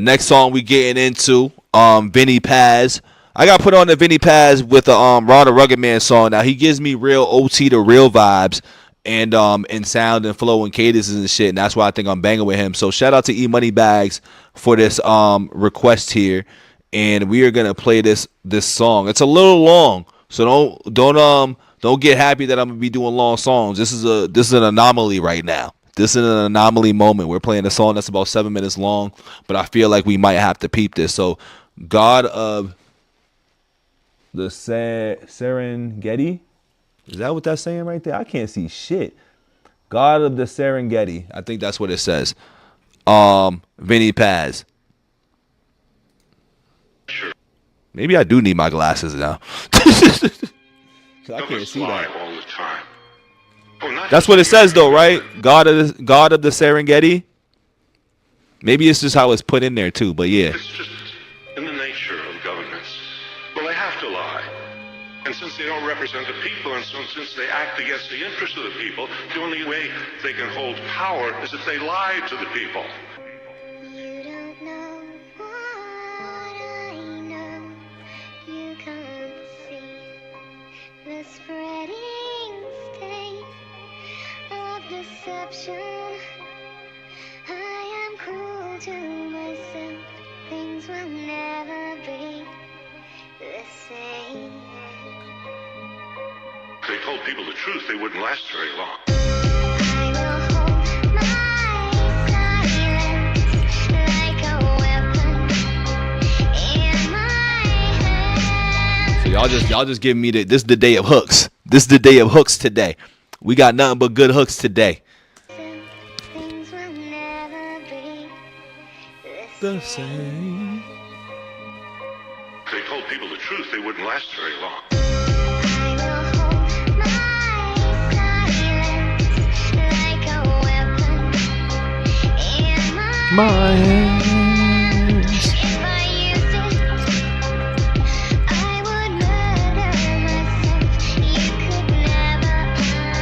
next song we getting into, Vinnie Paz. I got put on the Vinnie Paz with the Ron the Rugged Man song. Now he gives me real OT to real vibes and sound and flow and cadences and shit, and that's why I think I'm banging with him. So shout out to E Money Bags for this request here, and we are gonna play this song. It's a little long, so don't get happy that I'm gonna be doing long songs. This is an anomaly right now. This is an anomaly moment. We're playing a song that's about 7 minutes long, but I feel like we might have to peep this. So, God of the Serengeti, is that what that's saying right there? I can't see shit. God of the Serengeti, I think that's what it says. Vinnie Paz. Maybe I do need my glasses now. I can't see that. All the time. That's what it says though, right? God of the Serengeti. Maybe it's just how it's put in there too, but yeah. It's just in the nature of governments. Well, they have to lie. And since they don't represent the people, and so since they act against the interests of the people, the only way they can hold power is if they lie to the people. You don't know what I know. You can't see the spreading state of deception. I am cruel to myself. Things will never be the same. If they told people the truth, they wouldn't last very long. I will hold my silence like a weapon in my hand. So y'all just giving me this is the day of hooks. This is the day of hooks today. We got nothing but good hooks today. Things will never be The same. If they told people the truth, they wouldn't last very long. I will hold my silence like a weapon in my hands. If I used it, I would murder myself. You could never understand.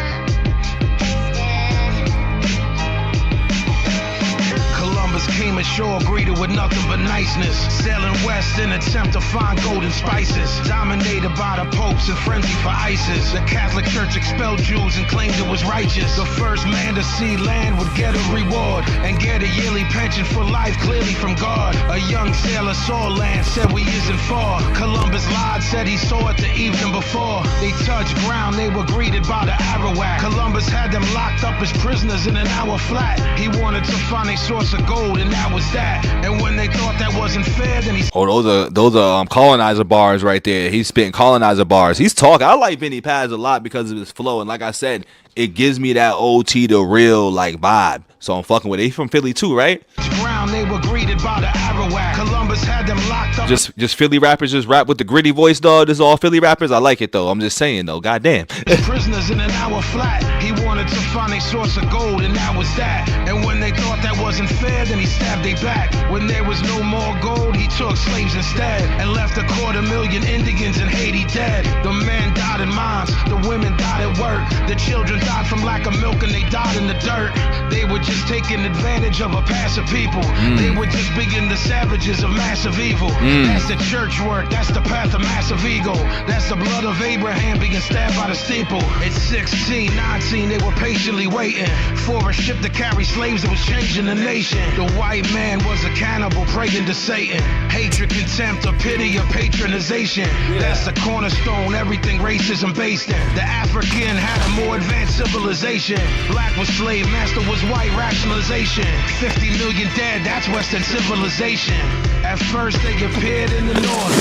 Columbus came ashore greeted with nothing but niceness. Sailing west in attempt to find golden spices. Dominated by the popes and frenzy for ISIS. The Catholic Church expelled Jews and claimed it was righteous. The first man to see land would get a reward and get a yearly pension for life, clearly from God. A young sailor saw land, said we isn't far. Columbus lied, said he saw it the evening before. They touched ground, they were greeted by the Arawak. Columbus had them locked up as prisoners in an hour flat. He wanted to find a source of gold, and that was that. And when they thought that wasn't fair, then he... Oh, those are colonizer bars right there. He's spitting colonizer bars. He's talking. I like Vinnie Paz a lot because of his flow, and like I said, it gives me that OT to real like vibe. So I'm fucking with it. He's from Philly too, right? Ground, they were greeted by the Arawak. Columbus had them locked up. Just Philly rappers just rap with the gritty voice, dog. This is all Philly rappers. I like it though. I'm just saying though. Goddamn. Prisoners in an hour flat. He wanted to find a source of gold, and that was that. And when they thought that wasn't fair, then he stabbed they back. When there was no more gold, he took slaves instead and left 250,000 Indians in Haiti dead. The men died in mines, the women died at work, the children died from lack of milk, and they died in the dirt. They were just taking advantage of a passive people. They were just being the savages of massive evil. That's the church work, that's the path of massive ego. That's the blood of Abraham being stabbed by the steeple. At 16, 19, they were patiently waiting for a ship to carry slaves that was changing the nation. The white man was a cannibal praying to Satan. Hatred, contempt, or pity, or patronization. That's the cornerstone, everything racism based in. The African had a more advanced civilization. Black was slave, master was white, rationalization. 50 million dead, that's Western civilization. At first they appeared in the north,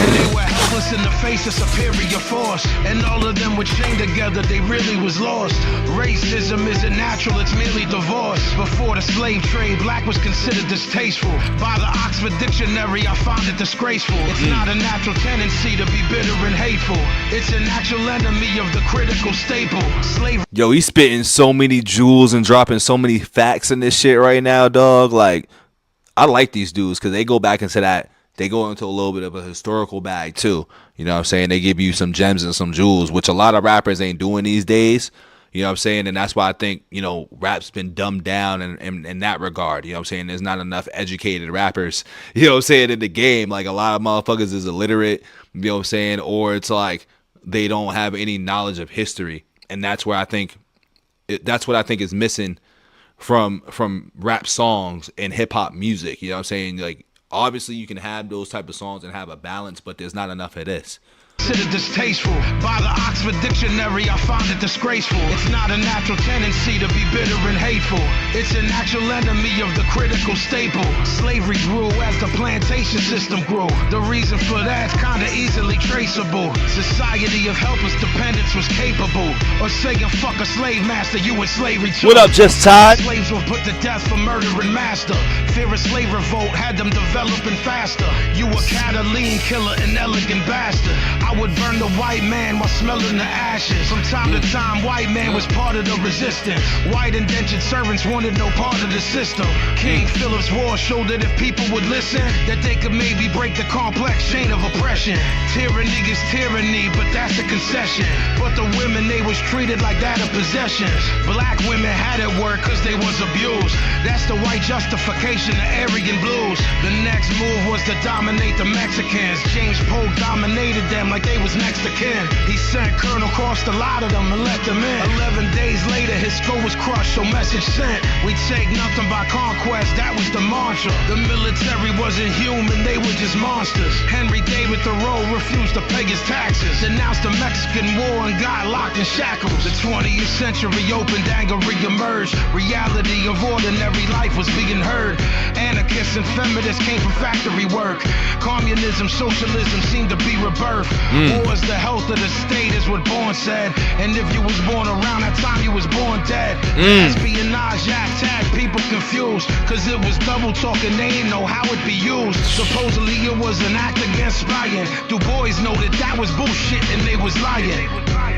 and they were helpless in the face of superior force. And all of them were chained together, they really was lost. Racism isn't natural, it's merely divorce. Before the slave trade, black was considered distasteful. By the Oxford Dictionary, I found it disgraceful. It's not a natural tendency to be bitter and hateful. It's a natural enemy of the critical staple. Slavery. Yo, he's spitting so many jewels and dropping so many facts in this shit right now, dog. Like, I like these dudes because they go back into that. They go into a little bit of a historical bag too. You know what I'm saying? They give you some gems and some jewels, which a lot of rappers ain't doing these days. You know what I'm saying? And that's why I think, you know, rap's been dumbed down in that regard. You know what I'm saying? There's not enough educated rappers, you know what I'm saying, in the game. Like, a lot of motherfuckers is illiterate, you know what I'm saying? Or it's like they don't have any knowledge of history. And that's where I think, that's what I think is missing from rap songs and hip hop music. You know what I'm saying? Like, obviously you can have those type of songs and have a balance, but there's not enough of this. Considered distasteful by the Oxford Dictionary. I find it disgraceful. It's not a natural tendency to be bitter and hateful. It's a natural enemy of the critical staple. Slavery grew as the plantation system grew. The reason for that's kinda easily traceable. Society of helpless dependence was capable of saying fuck a slave master, you in slavery too. What up, Just Todd? Slaves were put to death for murdering master. Fear of slave revolt had them developing faster. You a Catalan killer, an elegant bastard. I would burn the white man while smelling the ashes. From time to time, white man was part of the resistance. White indentured servants wanted no part of the system. King Philip's War showed that if people would listen, that they could maybe break the complex chain of oppression. Tyranny is tyranny, but that's a concession. But the women, they was treated like that of possessions. Black women had it work cause they was abused. That's the white justification of Aryan blues. The next move was to dominate the Mexicans. James Polk dominated them like they was next to kin. He sent Colonel Cross a lot of them and let them in. 11 days later, his skull was crushed, so message sent. We take nothing by conquest, that was the mantra. The military wasn't human, they were just monsters. Henry David Thoreau refused to pay his taxes, denounced the Mexican War and got locked in shackles. The 20th century opened, anger re-emerged. Reality of ordinary life was being heard. Anarchists and feminists came from factory work. Communism, socialism seemed to be rebirth. War is the health of the state is what Bourne said. And if you was born around that time, you was born dead. Espionage act had people confused, cause it was double talking, they didn't know how it be used. Supposedly it was an act against spying. Du Bois noted that was bullshit and they was lying.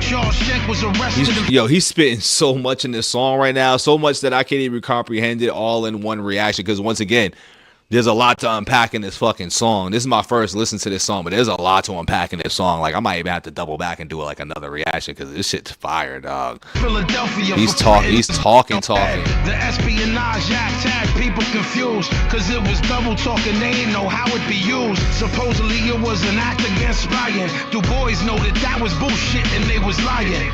Charles Schenck was arrested. He's spitting so much in this song right now, so much that I can't even comprehend it all in one reaction, because once again, there's a lot to unpack in this fucking song. This is my first listen to this song, but there's a lot to unpack in this song. Like, I might even have to double back and do like another reaction, because this shit's fire, dog. Philadelphia, he's talking. The Espionage Act had people confused, cause it was double talking, they didn't know how it be used. Supposedly it was an act against spying. Du Bois noted that was bullshit and they was lying.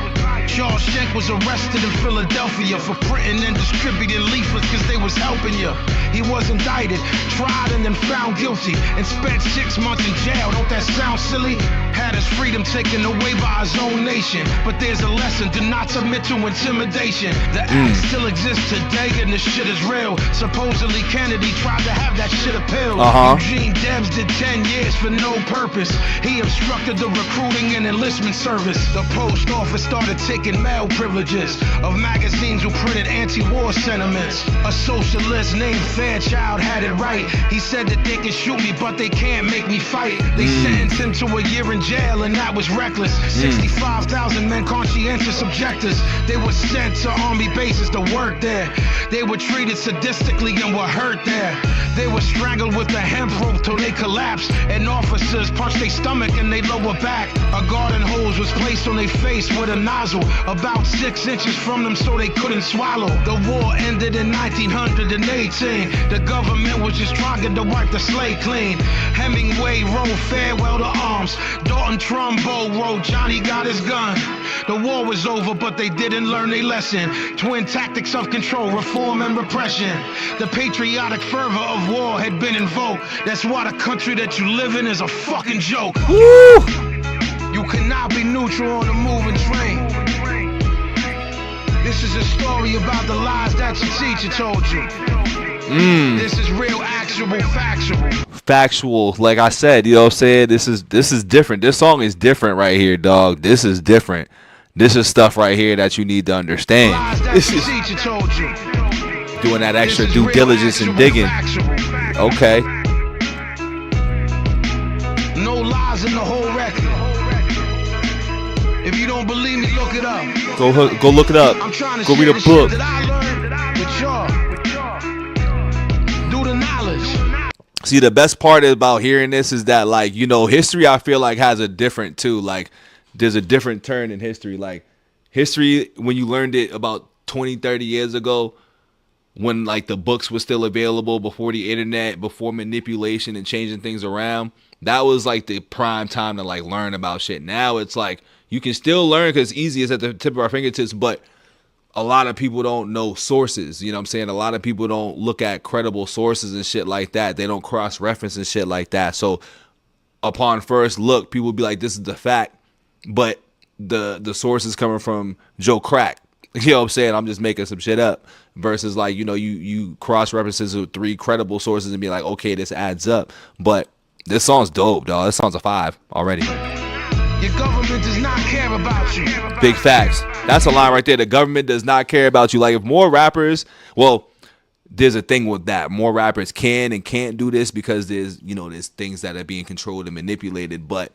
Charles Schenck was arrested in Philadelphia for printing and distributing leaflets cause they was helping you. He was indicted, tried and then found guilty, and spent 6 months in jail. Don't that sound silly? Had his freedom taken away by his own nation. But there's a lesson, do not submit to intimidation. The act still exists today and this shit is real. Supposedly Kennedy tried to have that shit appealed. Eugene Debs did 10 years for no purpose. He obstructed the recruiting and enlistment service. The post office started taking mail privileges of magazines who printed anti-war sentiments. A socialist named Fairchild had it right. He said that they can shoot me, but they can't make me fight. They sentenced him to a year in jail, and that was reckless. 65,000 men, conscientious objectors. They were sent to army bases to work there. They were treated sadistically and were hurt there. They were strangled with a hemp rope till they collapsed, and officers punched their stomach and their lower back. A garden hose was placed on their face with a nozzle, about 6 inches from them so they couldn't swallow. The war ended in 1918. The government was just trying to wipe the slate clean. Hemingway wrote Farewell to Arms. Dalton Trumbo wrote Johnny Got His Gun. The war was over, but they didn't learn their lesson. Twin tactics of control, reform and repression. The patriotic fervor of war had been invoked. That's why the country that you live in is a fucking joke. Woo! You cannot be neutral on a moving train. This is a story about the lies that your teacher told you. This is real, actual, factual. Like I said, you know what I'm saying? This is different. This song is different right here, dog. This is different. This is stuff right here that you need to understand. This is doing that extra due diligence and digging. Okay. No lies in the whole record. If you don't believe me, look it up. Go look it up. Go read a book. Do the knowledge. See, the best part about hearing this is that, like, you know, history, I feel like has a different too. Like, there's a different turn in history. Like, history, when you learned it about 20, 30 years ago, when like the books were still available, before the internet, before manipulation and changing things around, that was like the prime time to like learn about shit. Now it's like you can still learn because it's easy, it's at the tip of our fingertips, but a lot of people don't know sources. You know what I'm saying? A lot of people don't look at credible sources and shit like that. They don't cross-reference and shit like that. So upon first look, people be like, this is the fact, but the source is coming from Joe Crack. You know what I'm saying? I'm just making some shit up. Versus like, you know, you cross-references with 3 credible sources and be like, okay, this adds up. But this song's dope, dog. This song's a 5 already. Your government does not care about you. Big facts. That's a line right there. The government does not care about you. Like if more rappers, well, there's a thing with that. More rappers can and can't do this because there's, you know, there's things that are being controlled and manipulated. But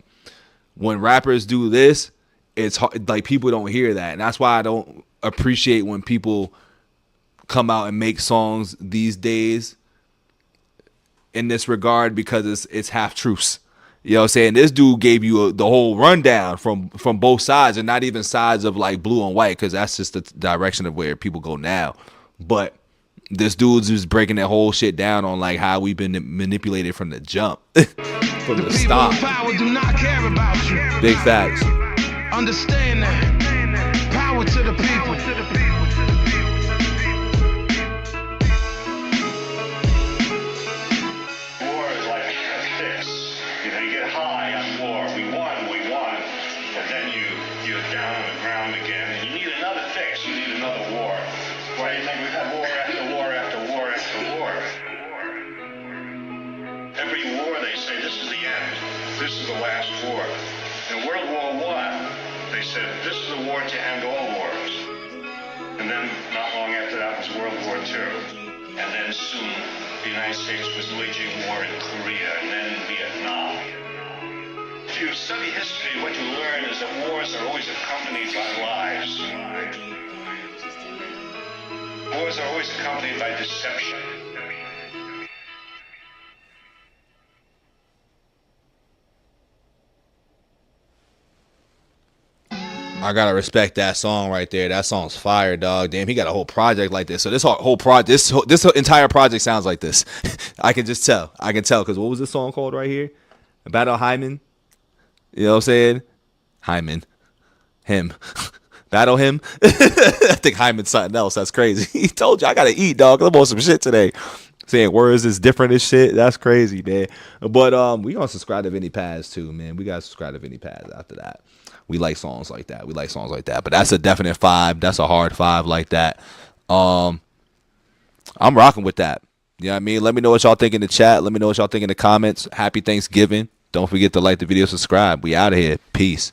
when rappers do this, it's hard, like people don't hear that. And that's why I don't appreciate when people come out and make songs these days in this regard, because it's half truths. You know what I'm saying? This dude gave you the whole rundown from both sides, and not even sides of like blue and white, because that's just the direction of where people go now. But this dude's just breaking that whole shit down on like how we've been manipulated from the jump, from the stop. People in power do not care about you. Big facts. Understand that. Power to the people. War is like a fix. You know, you get high on war. We won. And then you're down on the ground again. And you need another fix. You need another war. Why do you think we've had war after war after war after war? Every war they say, this is the end. This is the last war. In World War I, they said, this is a war to end all wars. And then not long after that was World War II. And then soon the United States was waging war in Korea and then in Vietnam. If you study history, what you learn is that wars are always accompanied by lies. Wars are always accompanied by deception. I gotta respect that song right there. That song's fire, dog. Damn, he got a whole project like this. So this whole project, this entire project sounds like this. I can just tell. I can tell, because what was this song called right here? Battle Hyman. You know what I'm saying? Hyman. Him. Battle him. I think Hyman's something else. That's crazy. He told you I gotta eat, dog. I'm on some shit today. Saying words is different as shit. That's crazy, man. But we gonna subscribe to Vinnie Paz too, man. We gotta subscribe to Vinnie Paz after that. We like songs like that. But that's a definite 5. That's a hard 5 like that. I'm rocking with that. You know what I mean? Let me know what y'all think in the chat. Let me know what y'all think in the comments. Happy Thanksgiving. Don't forget to like the video, subscribe. We out of here. Peace.